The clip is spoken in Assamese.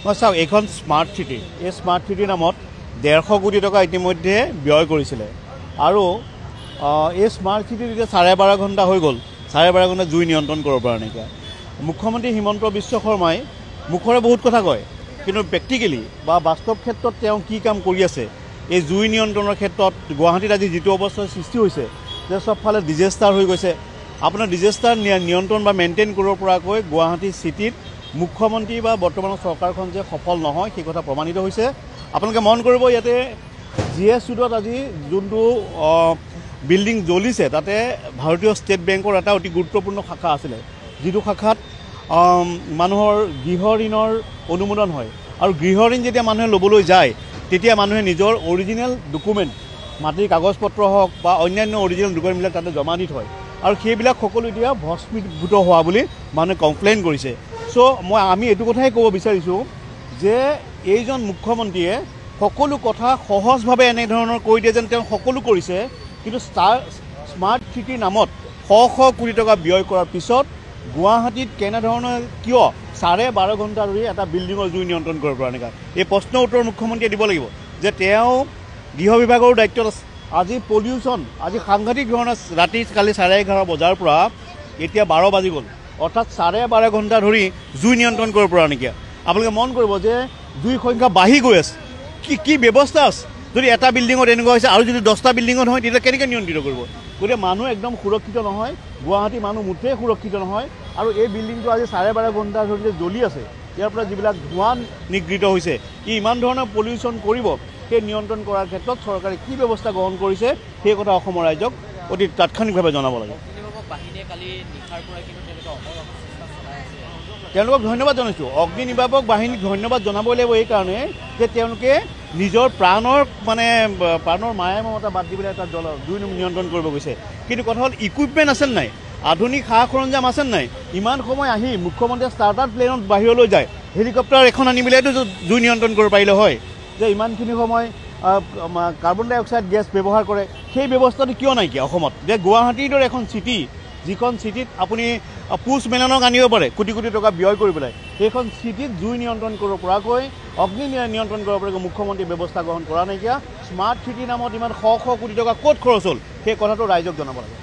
মই চাওক এইখন স্মাৰ্ট চিটি, এই স্মাৰ্ট চিটিৰ নামত 150 কোটি টকা ইতিমধ্যে ব্যয় কৰিছিলে আৰু এই স্মাৰ্ট চিটিত এতিয়া 12.5 ঘণ্টা হৈ গ'ল, 12.5 ঘণ্টা জুই নিয়ন্ত্ৰণ কৰিব পৰা নাইকিয়া। মুখ্যমন্ত্ৰী হিমন্ত বিশ্ব শৰ্মাই মুখৰে বহুত কথা কয়, কিন্তু প্ৰেক্টিকেলি বা বাস্তৱ ক্ষেত্ৰত তেওঁ কি কাম কৰি আছে এই জুই নিয়ন্ত্ৰণৰ ক্ষেত্ৰত। গুৱাহাটীত আজি যিটো অৱস্থাৰ সৃষ্টি হৈছে যে চবফালে ডিজেষ্টাৰ হৈ গৈছে, আপোনাৰ ডিজেষ্টাৰ নিয়ন্ত্ৰণ বা মেইনটেইন কৰিব পৰাকৈ গুৱাহাটী চিটিত মুখ্যমন্ত্ৰী বা বৰ্তমানৰ চৰকাৰখন যে সফল নহয় সেই কথা প্ৰমাণিত হৈছে। আপোনালোকে মন কৰিব, ইয়াতে GS ৰোডত আজি যোনটো বিল্ডিং জ্বলিছে তাতে ভাৰতীয় ষ্টেট বেংকৰ এটা অতি গুৰুত্বপূৰ্ণ শাখা আছিলে, যিটো শাখাত মানুহৰ গৃহ ঋণৰ অনুমোদন হয়। আৰু গৃহ ঋণ যেতিয়া মানুহে ল'বলৈ যায় তেতিয়া মানুহে নিজৰ অৰিজিনেল ডকুমেণ্ট, মাটিৰ কাগজ পত্ৰ হওক বা অন্যান্য অৰিজিনেল ডকুমেণ্টবিলাক তাতে জমা দি থয়, আৰু সেইবিলাক সকলো এতিয়া ভস্মীভূত হোৱা বুলি মানুহে কমপ্লেইন কৰিছে। চ' আমি এইটো কথাই ক'ব বিচাৰিছোঁ যে এইজন মুখ্যমন্ত্ৰীয়ে সকলো কথা সহজভাৱে এনেধৰণৰ কৈ দিয়ে যেন তেওঁ সকলো কৰিছে, কিন্তু স্মাৰ্ট চিটিৰ নামত শ কোটি টকা ব্যয় কৰাৰ পিছত গুৱাহাটীত কেনেধৰণৰ কিয় 12.5 ঘণ্টা ধৰি এটা বিল্ডিঙৰ জুই নিয়ন্ত্ৰণ কৰিব পৰা নাযায়, এই প্ৰশ্নৰ উত্তৰ মুখ্যমন্ত্ৰীয়ে দিব লাগিব যে তেওঁ গৃহ বিভাগৰ দায়িত্বত আছে। আজি পলিউশ্যন আজি সাংঘাতিক ধৰণৰ, ৰাতি কালি 11:30 বজাৰ পৰা এতিয়া 12 বাজি গ'ল, অৰ্থাৎ 12.5 ঘণ্টা ধৰি জুই নিয়ন্ত্ৰণ কৰিব পৰা নাইকিয়া। আপোনালোকে মন কৰিব যে জুইৰ সংখ্যা বাঢ়ি গৈ আছে, কি ব্যৱস্থা আছে? যদি এটা বিল্ডিঙত এনেকুৱা হৈছে আৰু যদি 10টা বিল্ডিঙত হয় তেতিয়া কেনেকৈ নিয়ন্ত্ৰিত কৰিব? গতিকে মানুহ একদম সুৰক্ষিত নহয়, গুৱাহাটী মানুহ মুঠেই সুৰক্ষিত নহয়। আৰু এই বিল্ডিংটো আজি 12.5 ঘণ্টা ধৰি জ্বলি আছে, ইয়াৰ পৰা যিবিলাক ধোঁৱা নিৰ্গৃত হৈছে ইমান ধৰণৰ পলিউশ্যন কৰিব, সেই নিয়ন্ত্ৰণ কৰাৰ ক্ষেত্ৰত চৰকাৰে কি ব্যৱস্থা গ্ৰহণ কৰিছে সেই কথা অসমৰ ৰাইজক অতি তাৎক্ষণিকভাৱে জনাব লাগে। তেওঁলোকক ধন্যবাদ জনাইছোঁ। অগ্নি নিৰ্বাপক বাহিনীক ধন্যবাদ জনাবই লাগিব এই কাৰণে যে তেওঁলোকে নিজৰ প্ৰাণৰ মায়া মমতা বাদ দি পেলাই তাত জুই নিয়ন্ত্ৰণ কৰিব গৈছে। কিন্তু কথা হ'ল ইকুইপমেণ্ট আছে নাই, আধুনিক সা সৰঞ্জাম আছে নাই? ইমান সময় আহি মুখ্যমন্ত্ৰীয়ে ষ্টাৰ্টাৰ প্লেনত বাহিৰলৈ যায়, হেলিকপ্টাৰ এখন আনি পেলাইতো জুই নিয়ন্ত্ৰণ কৰিব পাৰিলে হয়। যে ইমানখিনি সময় কাৰ্বন ডাই অক্সাইড গেছ ব্যৱহাৰ কৰে, সেই ব্যৱস্থাটো কিয় নাইকিয়া অসমত? যে গুৱাহাটীৰ দৰে এখন চিটি, যিখন চিটিত আপুনি পুছ মেলনক আনিব পাৰে কোটি কোটি টকা ব্যয় কৰি পেলাই, সেইখন চিটিত জুই নিয়ন্ত্ৰণ কৰিব পৰাকৈ, অগ্নি নিয়ন্ত্ৰণ কৰিব পৰাকৈ মুখ্যমন্ত্ৰীয়ে ব্যৱস্থা গ্ৰহণ কৰা নাইকিয়া। স্মাৰ্ট চিটিৰ নামত ইমান শ কোটি টকা ক'ত খৰচ হ'ল সেই কথাটো ৰাইজক জনাব লাগে।